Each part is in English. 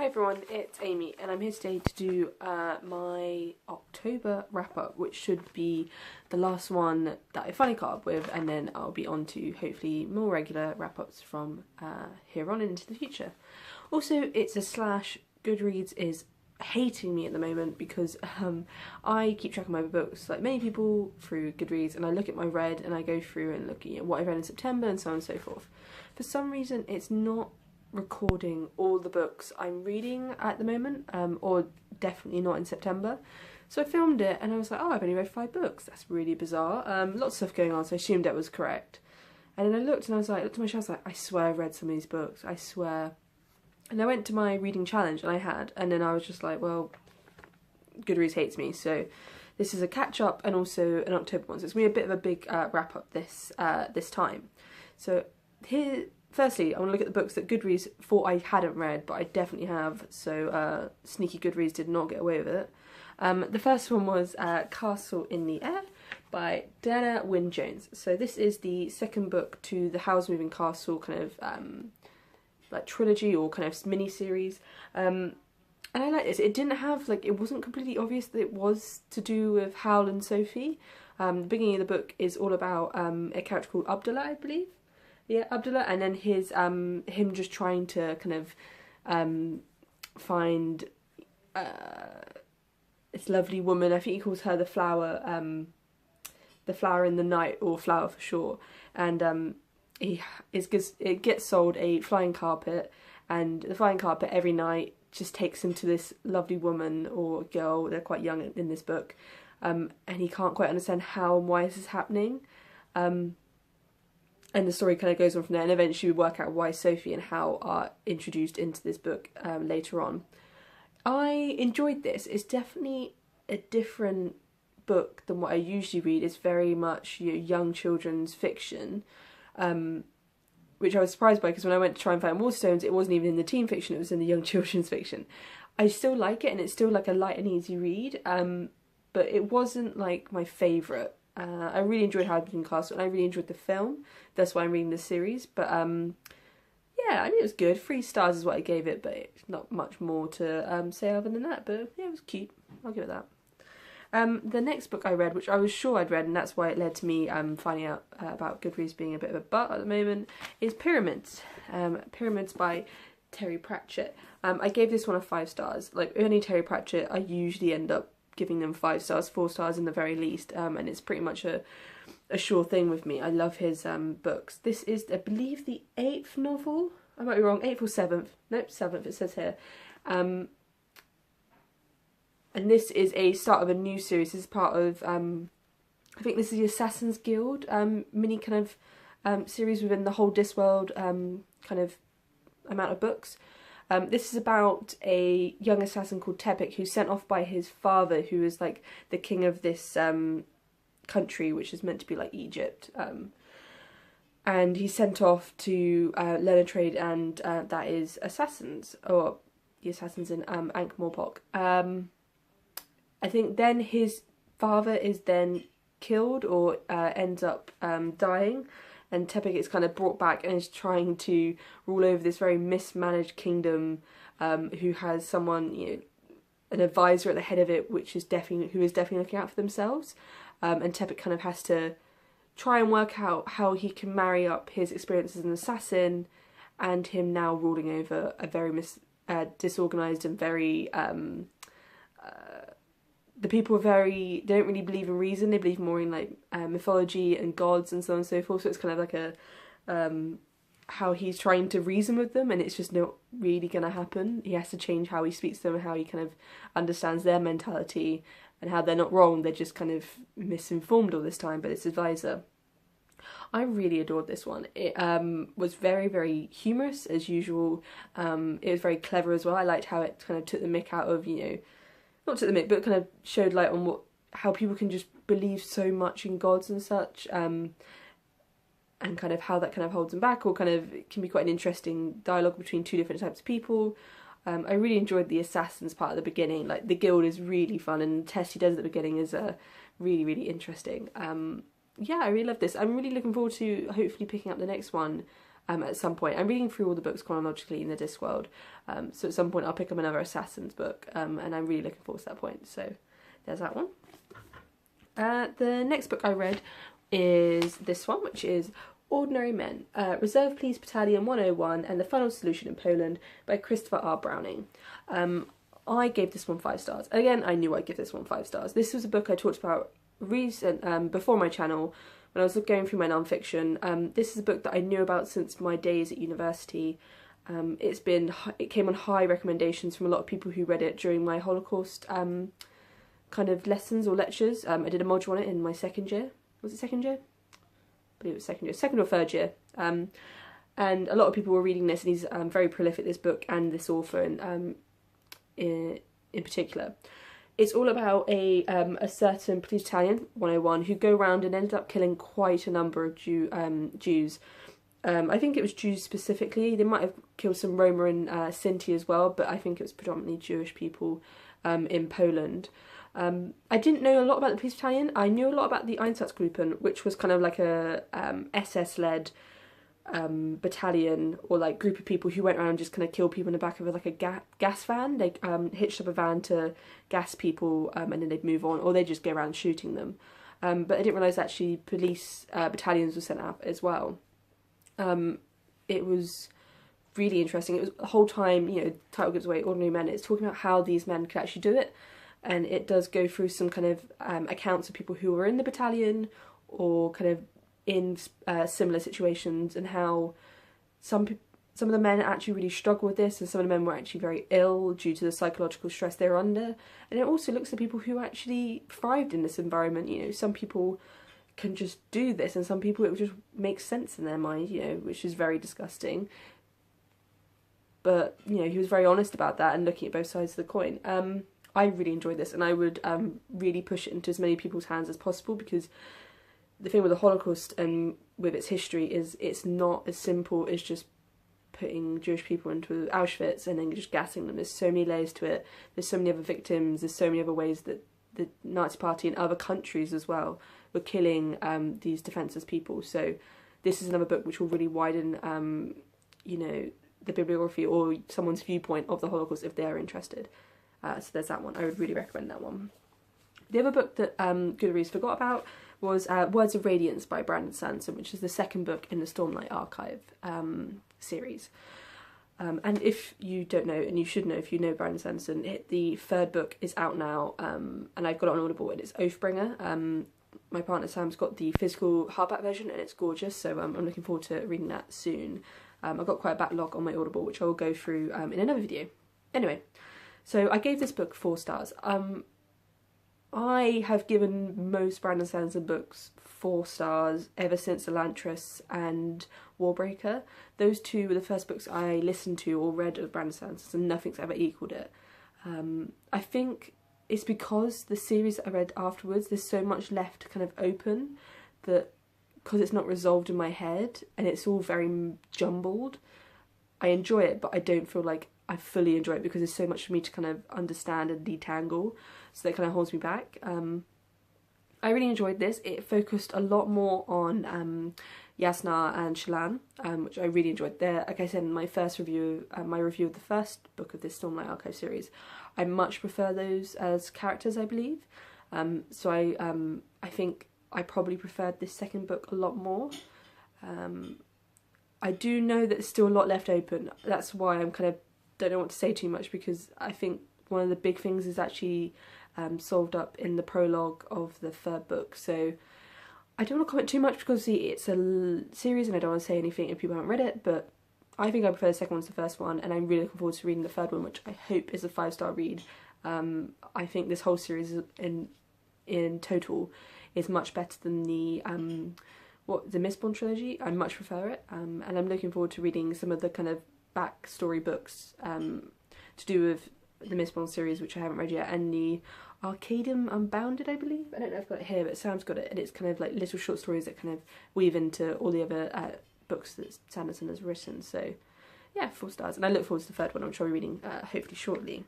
Hi everyone, it's Amy and I'm here today to do my October wrap-up, which should be the last one that I finally caught up with, and then I'll be on to hopefully more regular wrap-ups from here on into the future. Also, it's a slash. Goodreads is hating me at the moment because I keep track of my books like many people through Goodreads, and I look at my read and I go through and look at what I read in September and so on and so forth. For some reason it's not recording all the books I'm reading at the moment, or definitely not in September. So I filmed it and I was like, oh, I've only read 5 books. That's really bizarre. Lots of stuff going on, so I assumed that was correct. And then I looked and I was like, looked at my shelf, like, I swear I've read some of these books. I swear. And I went to my reading challenge and I had, and then I was just like, well, Goodreads hates me. So this is a catch up and also an October one. So it's going to be a bit of a big wrap up this time. So here, firstly, I want to look at the books that Goodreads thought I hadn't read, but I definitely have. So sneaky Goodreads did not get away with it. The first one was Castle in the Air by Dana Wynne Jones. So this is the second book to the Howl's Moving Castle kind of like trilogy or kind of mini-series. And I like this. It didn't have, like, it wasn't completely obvious that it was to do with Howl and Sophie. The beginning of the book is all about a character called Abdullah, I believe. Yeah, Abdullah, and then his him just trying to kind of find this lovely woman. I think he calls her the flower in the night, or flower for sure. And it gets sold a flying carpet, and the flying carpet every night just takes him to this lovely woman or girl. They're quite young in this book, and he can't quite understand how and why this is happening. And the story kind of goes on from there, and eventually we work out why Sophie and Hal are introduced into this book later on. I enjoyed this. It's definitely a different book than what I usually read. It's very much young children's fiction, which I was surprised by, because when I went to try and find Waterstones, it wasn't even in the teen fiction, it was in the young children's fiction. I still like it, and it's still like a light and easy read, but it wasn't like my favourite. I really enjoyed Howl's Moving Castle, and I really enjoyed the film. That's why I'm reading this series. But yeah, I mean, it was good. 3 stars is what I gave it, but it's not much more to say other than that. But yeah, it was cute. I'll give it that. The next book I read, which I was sure I'd read, and that's why it led to me finding out about Goodreads being a bit of a butt at the moment, is Pyramids. Pyramids by Terry Pratchett. I gave this one a 5 stars. Like any Terry Pratchett, I usually end up giving them 5 stars, 4 stars in the very least, and it's pretty much a sure thing with me. I love his books. This is, I believe, the 8th novel. I might be wrong, 8th or 7th. Nope, 7th it says here. And this is a start of a new series. This is part of, I think this is the Assassin's Guild mini kind of series within the whole Discworld kind of amount of books. This is about a young assassin called Tepik, who's sent off by his father, who is like the king of this country, which is meant to be like Egypt. And he's sent off to learn a trade, and that is assassins, or the assassins in Ankh-Morpork. I think then his father is then killed, or ends up dying. And Tepik is kind of brought back and is trying to rule over this very mismanaged kingdom, who has someone, an advisor at the head of it, who is definitely looking out for themselves. And Tepik kind of has to try and work out how he can marry up his experience as an assassin and him now ruling over a very disorganized and very the people they don't really believe in reason. They believe more in like mythology and gods and so on and so forth. So it's kind of like a how he's trying to reason with them, and it's just not really going to happen. He has to change how he speaks to them and how he kind of understands their mentality and how they're not wrong. They're just kind of misinformed all this time by this advisor. I really adored this one. It was very, very humorous as usual. It was very clever as well. I liked how it kind of took the mick out of, not took the mick, but kind of showed light on how people can just believe so much in gods and such, and kind of how that kind of holds them back, or kind of can be quite an interesting dialogue between 2 different types of people. I really enjoyed the assassins part at the beginning. Like, the guild is really fun, and the test he does at the beginning is really, really interesting. Yeah, I really love this. I'm really looking forward to hopefully picking up the next one at some point. I'm reading through all the books chronologically in the Discworld, so at some point I'll pick up another Assassin's book, and I'm really looking forward to that point. So there's that one. The next book I read is this one, which is Ordinary Men, Reserve Police Battalion 101 and the Final Solution in Poland by Christopher R. Browning. I gave this one 5 stars. Again, I knew I'd give this one 5 stars. This was a book I talked about before my channel when I was going through my non-fiction. This is a book that I knew about since my days at university. It came on high recommendations from a lot of people who read it during my Holocaust kind of lessons or lectures. I did a module on it in my second year. Was it second year? I believe it was second year. Second or third year. And a lot of people were reading this, and he's very prolific, this book, and this author in particular. It's all about a certain police battalion, 101, who go around and ended up killing quite a number of Jews. I think it was Jews specifically. They might have killed some Roma and Sinti as well, but I think it was predominantly Jewish people in Poland. I didn't know a lot about the police battalion. I knew a lot about the Einsatzgruppen, which was kind of like a SS-led battalion, or like group of people who went around and just kind of killed people in the back of like a gas van. They hitched up a van to gas people, and then they'd move on, or they'd just go around shooting them. But I didn't realise actually police battalions were sent out as well. It was really interesting. It was the whole time, you know, the title gives away, Ordinary Men. It's talking about how these men could actually do it, and it does go through some kind of accounts of people who were in the battalion or kind of in similar situations, and how some of the men actually really struggle with this, and some of the men were actually very ill due to the psychological stress they were under. And it also looks at people who actually thrived in this environment. You know, some people can just do this, and some people it just makes sense in their mind, you know, which is very disgusting. But, you know, he was very honest about that and looking at both sides of the coin. I really enjoyed this, and I would really push it into as many people's hands as possible, because the thing with the Holocaust and with its history is it's not as simple as just putting Jewish people into Auschwitz and then just gassing them. There's so many layers to it. There's so many other victims. There's so many other ways that the Nazi Party and other countries as well were killing these defenceless people. So this is another book which will really widen, you know, the bibliography or someone's viewpoint of the Holocaust if they're interested. So there's that one. I would really recommend that one. The other book that Goodreads forgot about was Words of Radiance by Brandon Sanderson, which is the second book in the Stormlight Archive series. And if you don't know, and you should know if you know Brandon Sanderson, the third book is out now, and I've got it on Audible, and it's Oathbringer. My partner Sam's got the physical hardback version, and it's gorgeous, so I'm looking forward to reading that soon. I've got quite a backlog on my Audible, which I will go through in another video. Anyway, so I gave this book 4 stars. I have given most Brandon Sanderson books 4 stars ever since Elantris and Warbreaker. Those two were the first books I listened to or read of Brandon Sanderson, and nothing's ever equalled it. I think it's because the series that I read afterwards, there's so much left kind of open, that because it's not resolved in my head and it's all very jumbled, I enjoy it, but I don't feel like I fully enjoy it because there's so much for me to kind of understand and detangle, so that kind of holds me back. I really enjoyed this. It focused a lot more on Yasna and Shallan, which I really enjoyed. There, like I said in my first review, my review of the first book of this Stormlight Archive series, I much prefer those as characters, I believe. So I think I probably preferred this second book a lot more. I do know that there's still a lot left open. That's why I'm kind of don't know what to say too much, because I think one of the big things is actually solved up in the prologue of the third book. So I don't want to comment too much because it's a series and I don't want to say anything if people haven't read it, but I think I prefer the second one to the first one, and I'm really looking forward to reading the third one, which I hope is a 5-star read. I think this whole series in total is much better than the Mistborn trilogy. I much prefer it, and I'm looking forward to reading some of the kind of backstory books to do with the Mistborn series, which I haven't read yet, and the Arcadium Unbounded, I believe. I don't know if I've got it here, but Sam's got it, and it's kind of like little short stories that kind of weave into all the other books that Sanderson has written. So yeah, 4 stars, and I look forward to the third one, which I'll be reading hopefully shortly.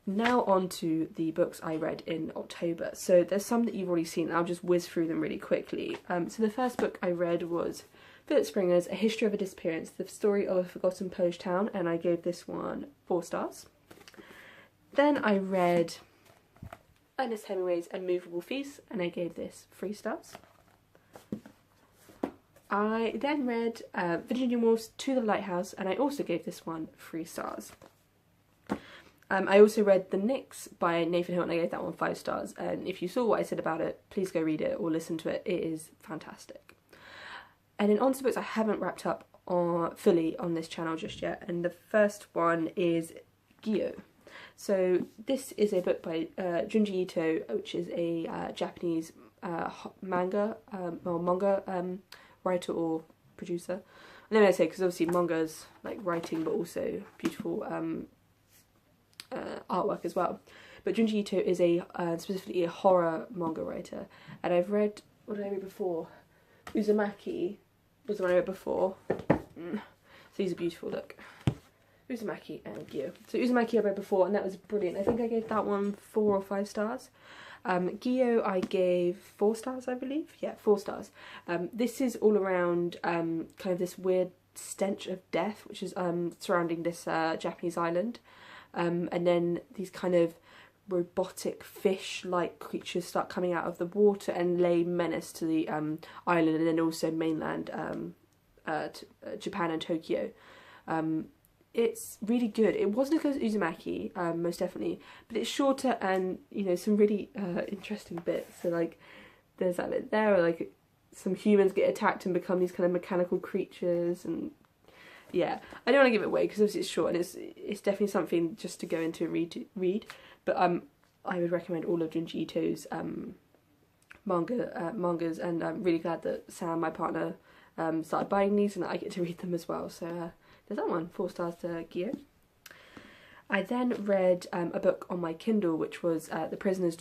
Now on to the books I read in October. So there's some that you've already seen, and I'll just whiz through them really quickly. So the first book I read was Philip Springer's A History of a Disappearance, the story of a forgotten Polish town, and I gave this one 4 stars. Then I read Ernest Hemingway's A Movable Feast, and I gave this 3 stars. I then read Virginia Woolf's To the Lighthouse, and I also gave this one 3 stars. I also read The Nix by Nathan Hill, and I gave that one 5 stars. And if you saw what I said about it, please go read it or listen to it. It is fantastic. And then on to books I haven't wrapped up fully on this channel just yet. And the first one is Gyo. So this is a book by Junji Ito, which is a Japanese manga writer or producer. I know what I say, because obviously manga's like writing, but also beautiful artwork as well. But Junji Ito is specifically a horror manga writer, and I've read, what did I read before? Uzumaki was the one I read before. So these are beautiful, look. Uzumaki and Gyo. So Uzumaki I read before, and that was brilliant. I think I gave that one 4 or 5 stars. Gyo I gave 4 stars, I believe. Yeah, 4 stars. This is all around kind of this weird stench of death, which is surrounding this Japanese island. And then these kind of robotic fish-like creatures start coming out of the water and lay menace to the island, and then also mainland Japan and Tokyo. It's really good. It wasn't as good as Uzumaki, most definitely, but it's shorter and, you know, some really interesting bits. So, like, there's that bit there where, like, some humans get attacked and become these kind of mechanical creatures, and yeah, I don't want to give it away because obviously it's short, and it's definitely something just to go into and read. But I would recommend all of Junji Ito's mangas, and I'm really glad that Sam, my partner, started buying these and that I get to read them as well. So there's that one, 4 stars to Gyo. I then read a book on my Kindle, which was The Prisoners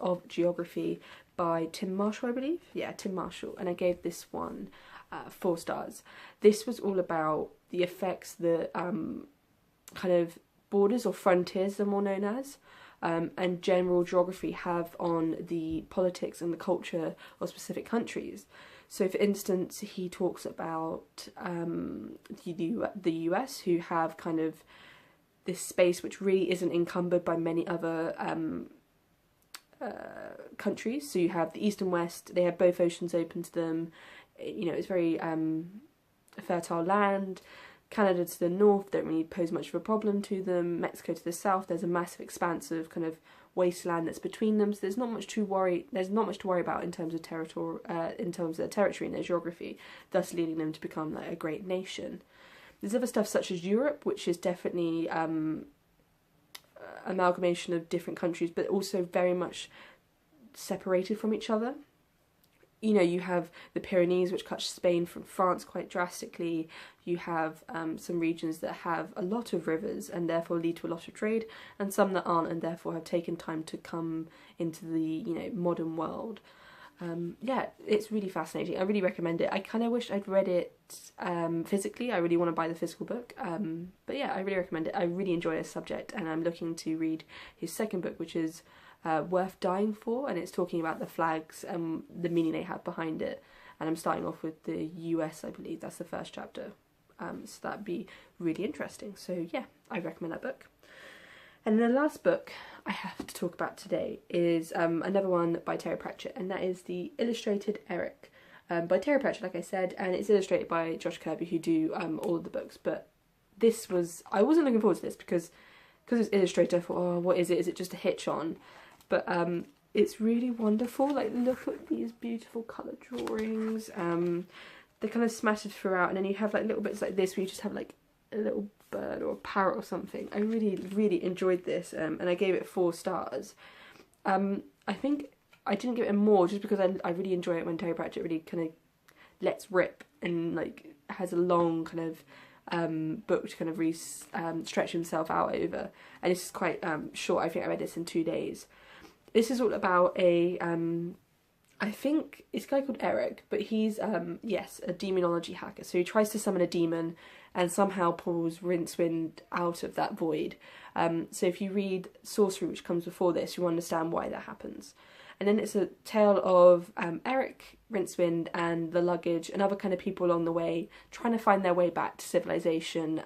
of Geography by Tim Marshall, I believe. Yeah, Tim Marshall, and I gave this one 4 stars. This was all about the effects that kind of borders or frontiers, they're more known as, and general geography have on the politics and the culture of specific countries. So, for instance, he talks about the US, who have kind of this space which really isn't encumbered by many other countries. So you have the East and West, they have both oceans open to them. You know, it's very fertile land. Canada to the north don't really pose much of a problem to them. Mexico to the south, there's a massive expanse of kind of wasteland that's between them. So there's not much to worry. There's not much to worry about in terms of territory, and their geography, thus leading them to become like a great nation. There's other stuff such as Europe, which is definitely amalgamation of different countries, but also very much separated from each other. You know, you have the Pyrenees, which cut Spain from France quite drastically. You have some regions that have a lot of rivers and therefore lead to a lot of trade, and some that aren't and therefore have taken time to come into the, you know, modern world. Yeah, it's really fascinating. I really recommend it. I kind of wish I'd read it physically. I really want to buy the physical book. But yeah, I really recommend it. I really enjoy this subject, and I'm looking to read his second book, which is Worth Dying For, and it's talking about the flags and the meaning they have behind it. And I'm starting off with the US, I believe. That's the first chapter. So that'd be really interesting. So yeah, I recommend that book. And the last book I have to talk about today is another one by Terry Pratchett, and that is The Illustrated Eric by Terry Pratchett, like I said, and it's illustrated by Josh Kirby, who do all of the books. But this was, I wasn't looking forward to this because it's illustrated. I thought, oh, what is it? Is it just a hitch on? But it's really wonderful. Like, look at these beautiful colour drawings. They're kind of smattered throughout, and then you have like little bits like this where you just have like a little bird or a parrot or something. I really enjoyed this, and I gave it 4 stars. I think I didn't give it more just because I really enjoy it when Terry Pratchett really kind of lets rip and like has a long kind of book to kind of really stretch himself out over, and this is quite short. I think I read this in 2 days. This is all about I think it's a guy called Eric, but he's, yes, a demonology hacker. So he tries to summon a demon and somehow pulls Rincewind out of that void. So if you read Sorcery, which comes before this, you understand why that happens. And then it's a tale of Eric, Rincewind and the luggage and other kind of people along the way trying to find their way back to civilization,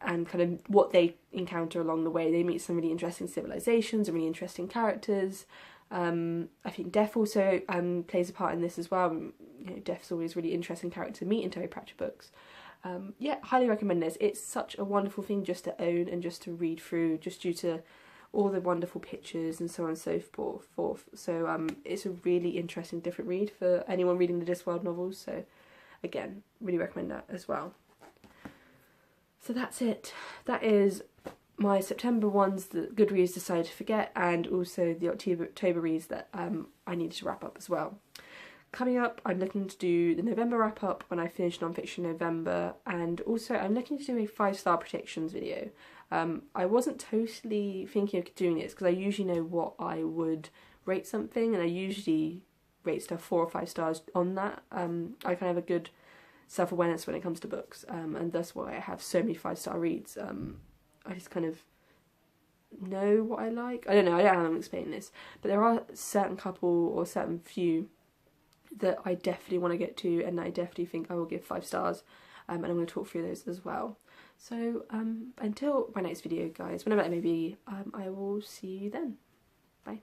and kind of what they encounter along the way. They meet some really interesting civilizations and really interesting characters. I think Death also plays a part in this as well. You know, Death's always a really interesting character to meet in Terry Pratchett books. Yeah, highly recommend this. It's such a wonderful thing just to own and just to read through, just due to all the wonderful pictures and so on and so forth. So it's a really interesting, different read for anyone reading the Discworld novels. So again, really recommend that as well. So that's it. That is my September ones that Goodreads decided to forget, and also the October reads that I needed to wrap up as well. Coming up, I'm looking to do the November wrap up when I finish non-fiction November, and also I'm looking to do a 5-star predictions video. I wasn't totally thinking of doing this because I usually know what I would rate something, and I usually rate stuff 4 or 5 stars on that. I kind of have a good self-awareness when it comes to books, and that's why I have so many 5-star reads. I just kind of know what I like. I don't know how I'm explaining this, but there are certain couple or certain few that I definitely want to get to, and I definitely think I will give 5 stars, and I'm going to talk through those as well. So until my next video, guys, whenever that may be, I will see you then. Bye.